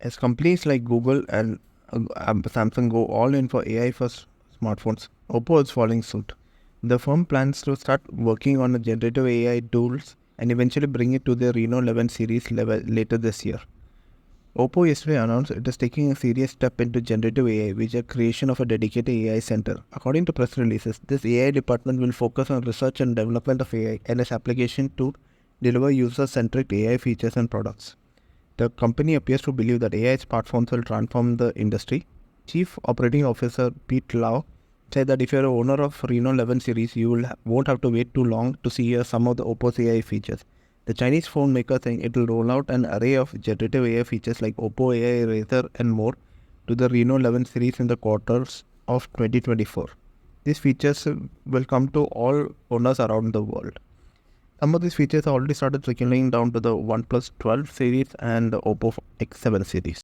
As companies like Google and Samsung go all in for AI first smartphones, OPPO is following suit. The firm plans to start working on a generative AI tools and eventually bring it to the Reno 11 series level later this year. OPPO yesterday announced it is taking a serious step into generative AI, with the creation of a dedicated AI center. According to press releases, this AI department will focus on research and development of AI and its application to deliver user-centric AI features and products. The company appears to believe that AI smartphones will transform the industry. Chief Operating Officer Pete Lau said that if you're an owner of Reno 11 series, won't have to wait too long to see some of the OPPO's AI features. The Chinese phone maker saying it will roll out an array of generative AI features like OPPO AI Razr and more to the Reno 11 series in the quarters of 2024. These features will come to all owners around the world. Some of these features already started trickling down to the OnePlus 12 series and the OPPO X7 series.